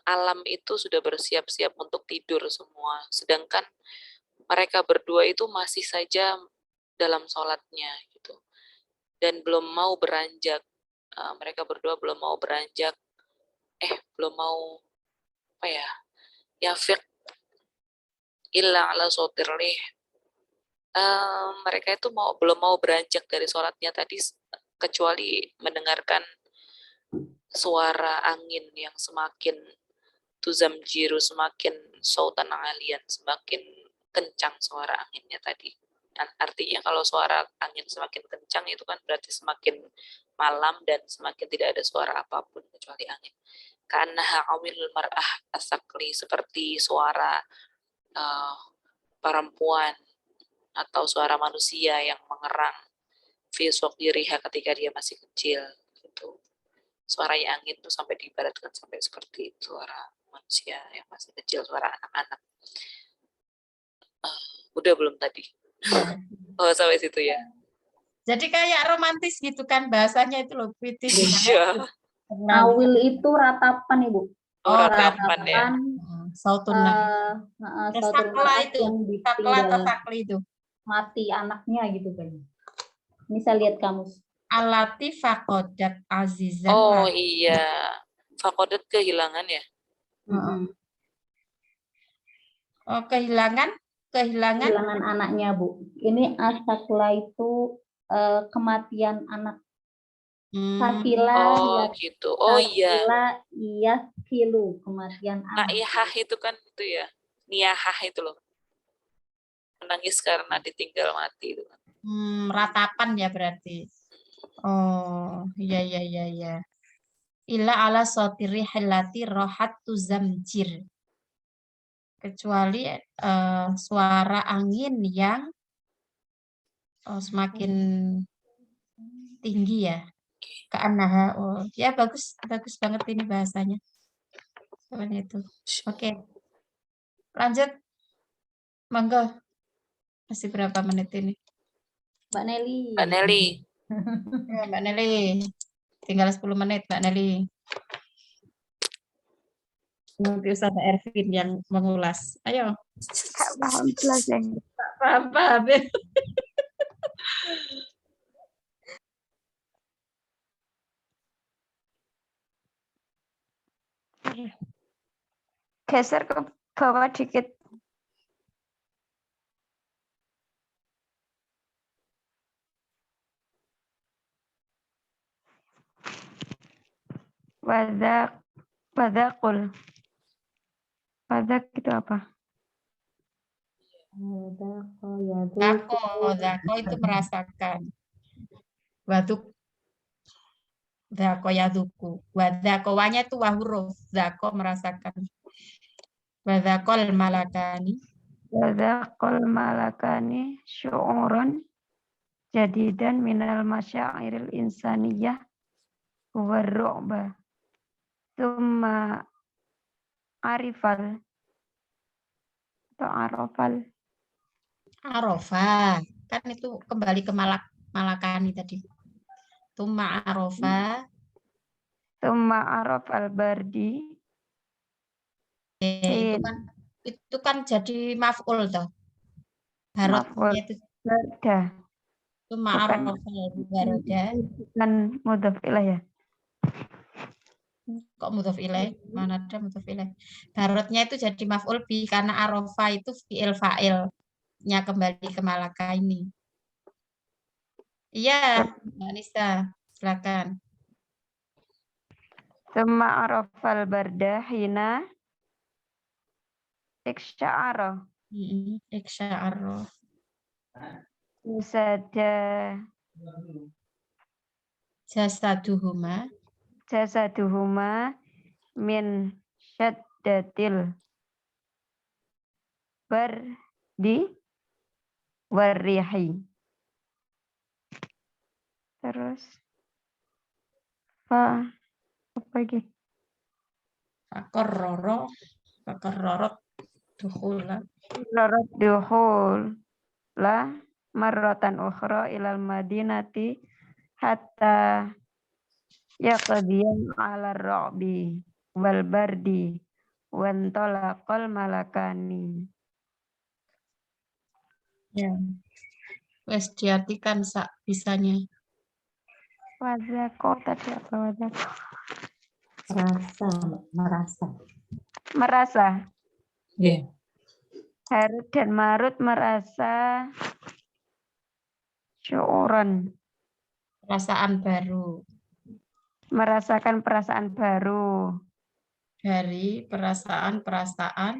alam itu sudah bersiap-siap untuk tidur semua, sedangkan mereka berdua itu masih saja dalam sholatnya gitu, dan belum mau beranjak, mereka berdua belum mau beranjak, belum mau yafiq illa ala sotirlih, mereka itu belum mau beranjak dari sholatnya tadi kecuali mendengarkan suara angin yang semakin tuzamjiru, semakin sautan alian, semakin kencang suara anginnya tadi. Dan artinya kalau suara angin semakin kencang itu kan berarti semakin malam dan semakin tidak ada suara apapun kecuali angin. Karena awil mar'ah asakli, seperti suara perempuan atau suara manusia yang mengerang fi diriha ketika dia masih kecil gitu. Suaranya angin tuh sampai diibaratkan sampai seperti itu, suara manusia yang masih kecil, suara anak-anak. Udah belum tadi? Ya. Oh, sampai situ ya. Jadi kayak romantis gitu kan bahasanya itu loh, puitis. Iya. Awil itu ratapan Ibu. Ratapan ya. Sautuna. Sautul Sakla itu, yang sakla atau ditinggal sakli itu. mati anaknya gitu kan. Ini saya lihat kamus. Alati fakodat azizan. Oh iya, fakodat kehilangan ya. Oh, kehilangan Anaknya Bu. Ini asakla itu kematian anak. Sakila gitu. Oh iya. Sakila iya kilu kematian anak. Naihah itu kan itu ya. Niyahah itu loh. Menangis karena ditinggal mati itu kan. Ratapan ya berarti. Oh, iya. Illa ala sotiri hilati rohat tuzamjir. Kecuali suara angin yang semakin tinggi ya. Ka'annaha. Oh, ya bagus banget ini bahasanya. Seperti itu. Oke. Lanjut. Monggo. Masih berapa menit ini? Mbak Nelly. Mbak Nelly. Ya, Mbak Nelly. Tinggal 10 menit, Mbak Nelly. Nanti Ustaz Ervin yang mengulas. Ayo. Paham belajar. Paham. Geser ke bawah dikit. Wadakul. Wadak itu apa? Dako itu merasakan. Waduk. Dako yaduku. Wadakowanya itu wahuruf. Dako merasakan. Wadakol malakani. Wadakul malakani syu'uran jadidan minal masyairil insaniyah warru'ba. Thumma arifal atau arafal. Arafah. Kan itu kembali ke malakani tadi. Tuma arafah. Thumma arafal bardi. Itu kan jadi maf'ul toh. Barotnya itu Barda. tuma arafah baroda. Bukan mudhaf ilaih ya. Kok mudhaf ilaih? Mana ada mudhaf ilaih? Barotnya itu jadi maf'ul bi karena arafah itu fi'il fa'ilnya kembali ke malaka ini. Iya, Mbak Nisa, silakan. Thumma arafal barda hina iksya'ara. Iksya'arro. Jasaduhuma min syaddatil bardi warrihi. Terus apa lagi? Fakorroro dukhula. Lorot duhul la marratan ukhra ilal madinati hatta yaqdiyan ala ra'bi wal bardi wan talaqal malakani. Ya. Wes diartikan sak bisanya. Wadzako tadi apa wadzako? Merasa. Yeah. Harut dan Marut merasa syuuran. Perasaan baru. Merasakan perasaan baru. Dari perasaan-perasaan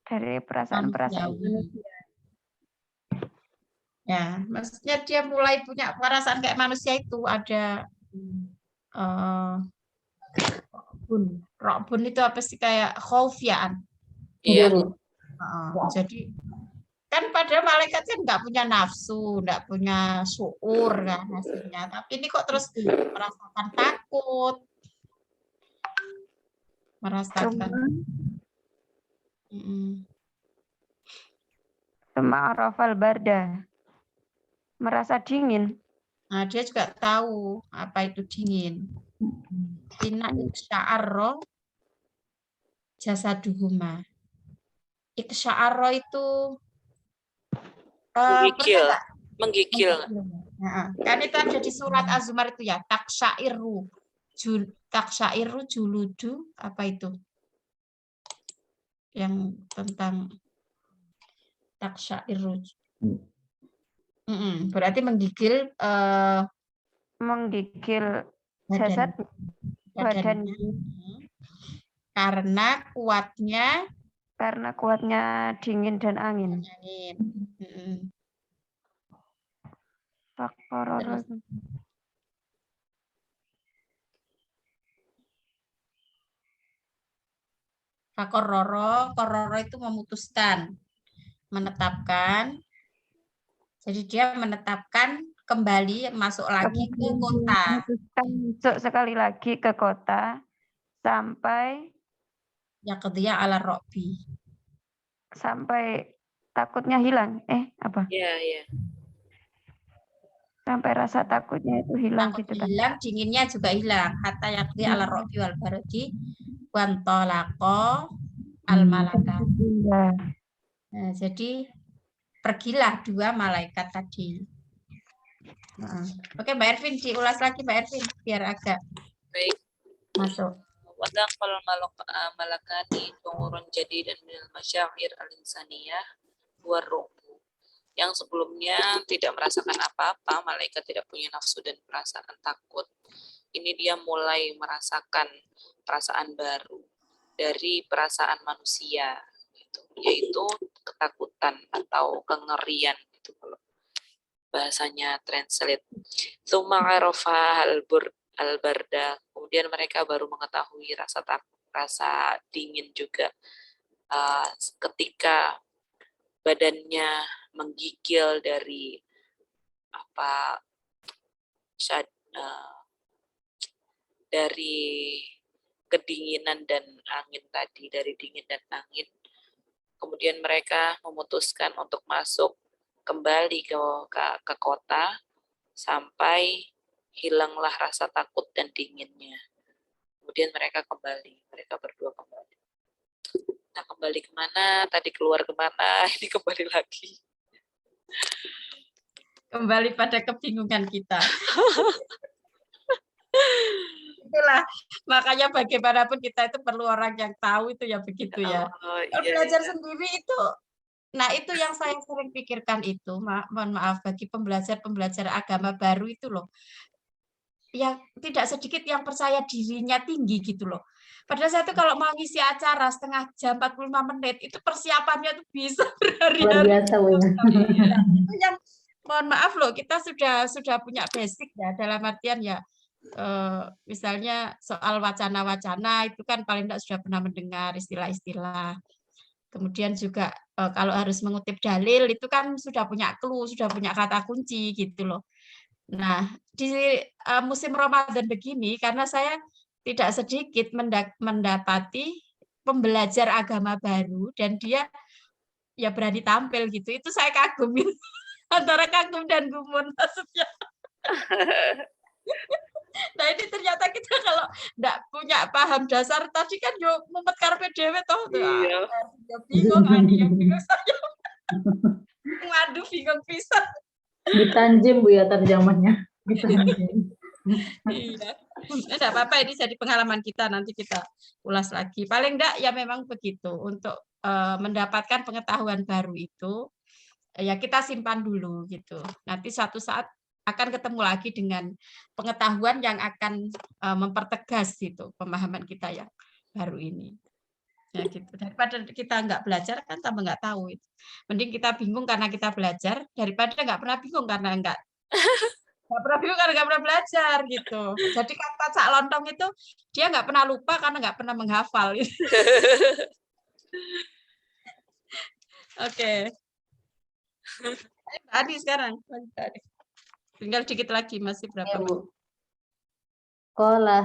manusiawi. Ya, maksudnya dia mulai punya perasaan kayak manusia itu ada Rokbun itu apa sih kayak khaufian. Iya. Jadi kan padahal malaikat kan nggak punya nafsu, nggak punya syuur kan hasilnya. Tapi ini kok terus merasakan takut, merasakan. Ma'rafal barda. Merasa dingin. Nah, dia juga tahu apa itu dingin. Inna iksya'arro jasaduhuma. Iksya'arro itu menggigil. Nah, kan itu ada di surat Az-Zumar itu ya, taksya'iru juludu, apa itu? Yang tentang taksya'iru. Berarti menggigil jasad badan karena kuatnya dingin dan angin. Kororo itu memutuskan, menetapkan. Jadi dia menetapkan kembali masuk lagi ke kota. memutuskan masuk sekali lagi ke kota sampai Yaqdiya ala ro'bi. takutnya hilang. Apa? Iya. Sampai rasa takutnya itu hilang Takut gitu kan. hilang, dinginnya juga hilang. Hatta yaqdiya ala ro'bi wal bardi wantolako al malaka. Iya. Nah, jadi pergilah dua malaikat tadi. Oke, Mbak Ervin, diulas lagi Mbak Ervin biar agak Baik. masuk. Wadaqal malakani umurun jadidan minal masyair al-insaniyah warru'bu. Yang sebelumnya tidak merasakan apa-apa, malaikat tidak punya nafsu dan perasaan takut. Ini dia mulai merasakan perasaan baru dari perasaan manusia, gitu, yaitu ketakutan atau kengerian, itu kalau bahasanya translate. Tsumma arafa al-barda, kemudian mereka baru mengetahui rasa takut, rasa dingin juga ketika badannya menggigil dari dari kedinginan dan angin tadi, dari dingin dan angin. Kemudian mereka memutuskan untuk masuk kembali ke kota sampai hilanglah rasa takut dan dinginnya. Kemudian mereka berdua kembali. Nah, kembali kemana? Tadi keluar kemana? Ini kembali lagi. Kembali pada kebingungan kita. Itulah, makanya bagaimanapun kita itu perlu orang yang tahu itu ya begitu ya. Kalau belajar sendiri itu, nah itu yang saya sering pikirkan itu, mohon maaf bagi pembelajar agama baru itu loh, yang tidak sedikit yang percaya dirinya tinggi gitu loh. Padahal saya itu kalau mau ngisi acara setengah jam 45 menit itu persiapannya itu bisa berhari-hari. Luar biasa, Itu yang mohon maaf loh, kita sudah punya basic ya, dalam artian ya misalnya soal wacana-wacana itu kan paling tidak sudah pernah mendengar istilah-istilah. Kemudian juga kalau harus mengutip dalil itu kan sudah punya clue, sudah punya kata kunci gitu loh. Nah, di musim Ramadan begini karena saya tidak sedikit mendapati pembelajar agama baru dan dia ya berani tampil gitu. Itu saya kagum antara kagum dan gumun maksudnya. Nah ini ternyata kita kalau enggak punya paham dasar tadi kan yo mumet karepe dhewe toh. Iya. Bingung yang bingung saya. Waduh bingung pisan. Ditanjem Bu ya terjemahnya. Iya. Enggak apa-apa, ini jadi pengalaman kita, nanti kita ulas lagi. Paling enggak ya memang begitu untuk mendapatkan pengetahuan baru itu ya kita simpan dulu gitu. Nanti suatu saat akan ketemu lagi dengan pengetahuan yang akan mempertegas itu pemahaman kita yang baru ini. Ya gitu. Daripada kita nggak belajar kan tambah nggak tahu itu. Mending kita bingung karena kita belajar daripada nggak pernah bingung karena nggak pernah bingung karena nggak pernah belajar gitu. Jadi kata Cak Lontong itu dia nggak pernah lupa karena nggak pernah menghafal. Oke. Tadi sekarang. Tinggal dikit lagi, masih berapa menit? Qala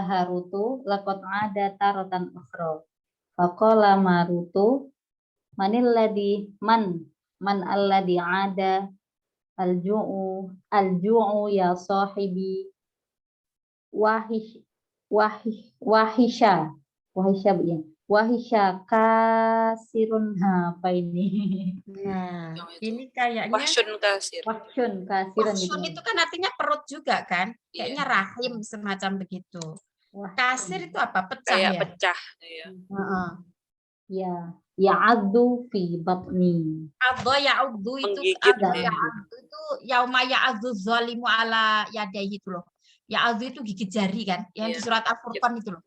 Harutu laqad ada taratan ukhra. Faqala Marutu man alladhi ada al-ju'u ya sahibi wahisha kasirun apa ini? Nah, ini kayaknya Wahsyun kasir. Wahsyun wahsyun itu kan artinya perut juga kan? Kayaknya rahim semacam begitu. Kasir itu apa? Pecah Kayak ya? pecah. Iya. Ya, ya'addu fi batni. Adho ya'udhu itu Menggigit, adho ya. ya'udhu itu yauma ya'adhu zalimu ala yadayhi itu loh. Ya'adhu itu gigit jari kan? Yang di surat Al-Furqan itu loh.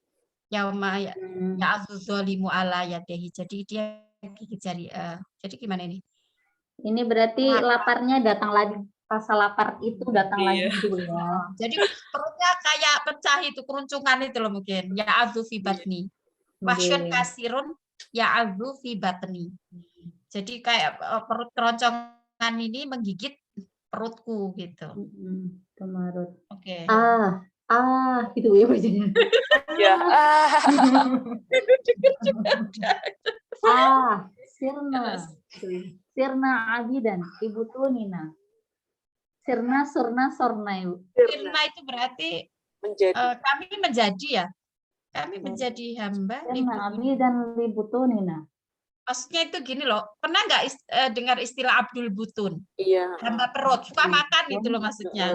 Yauma ya'adhu zalimu ala yadayhi. Jadi dia gigit jari. Jadi gimana ini? Ini berarti laparnya datang lagi. Rasa lapar itu datang lagi gitu ya. Jadi perutnya kayak pecah itu, keruncukan itu loh mungkin. Ya'adhu fi batni. Wahsyun kasirun ya'adhu fi batni. Jadi kayak perut keroncongan ini menggigit perutku gitu. Kemarut. Oke. Gitu ya bacanya. Ya, Sirna abidan ibu tunina. Sirna sorna ibu. Sirna itu berarti menjadi. kami menjadi ya. Kami menjadi hamba. Sirna abidan ibu tunina. Maksudnya itu gini loh. Pernah nggak dengar istilah Abdul Butun? Iya. Hamba perut. Suka makan gitu loh maksudnya.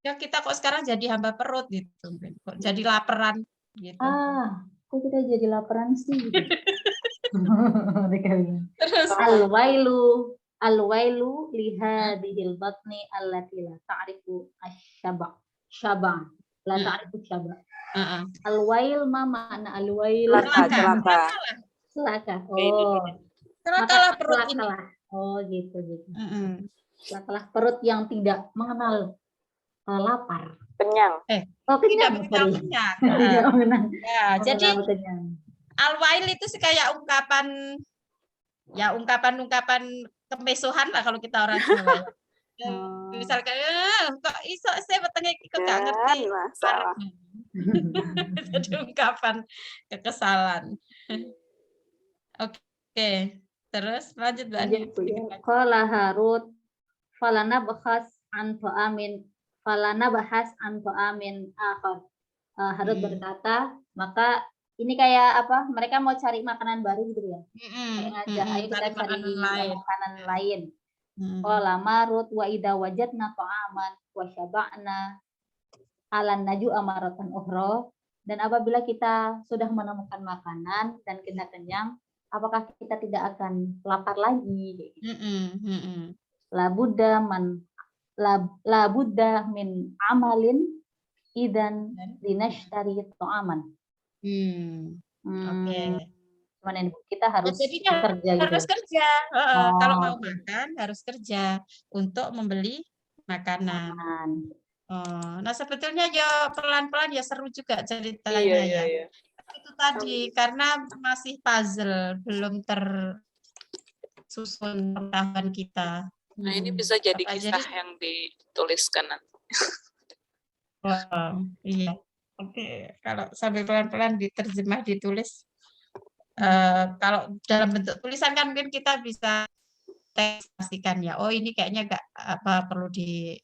Ya kita kok sekarang jadi hamba perut gitu. Kok jadi laparan gitu. Kok kita jadi laparan sih? Gitu. Terus Al-wailu lihadihil batni allati la ta'rifu syaba. La ta'rifu syaba. Al-wail ma makna al-wail? Celaka. Celakalah perut ini. Oh gitu. Celakalah perut yang tidak mengenal lapar. Kenyang. Kenyang. Tidak mengenal. Ya, jadi al-wail itu kayak ungkapan kemesuhan lah kalau kita orang Jawa. Misalkan kok iso saya petengah ikut gak ngerti. Salah. Jadi ungkapan kekesalan. Oke. Terus lanjut Mbak Ani. Qala Harut falana bahas an amin akhar. Harut berkata, maka ini kayak apa? Mereka mau cari makanan baru gitu ya. Ngajak ayo kita cari makanan lain. Qala Marut wa idza wajadna ta'aman wa syaba'na alan naju amaratan ukhra. Dan apabila kita sudah menemukan makanan dan kita kenyang, apakah kita tidak akan lapar lagi? La budda min amalin idan dinashtari ta'aman. Oke. Kita harus kerja. Harus kerja. Kalau mau makan harus kerja untuk membeli makanan. Nah sebetulnya ya pelan-pelan ya seru juga ceritanya ya. Iya. Itu tadi karena masih puzzle, belum tersusun pengetahuan kita. Nah ini bisa jadi kisah yang dituliskan nanti. Iya. Oke, kalau sampai pelan-pelan diterjemah, ditulis. Kalau dalam bentuk tulisan kan mungkin kita bisa pastikan ya. Oh ini kayaknya nggak perlu di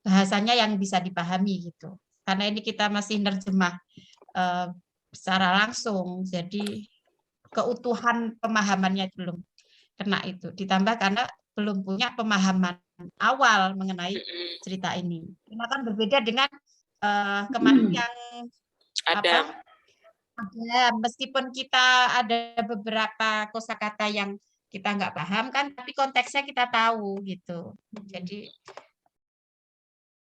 bahasanya yang bisa dipahami gitu. Karena ini kita masih nerjemah secara langsung, jadi keutuhan pemahamannya belum kena itu. Ditambah karena belum punya pemahaman awal mengenai cerita ini. Karena kan berbeda dengan kemarin yang ada, meskipun kita ada beberapa kosakata yang kita nggak paham kan, tapi konteksnya kita tahu gitu. Jadi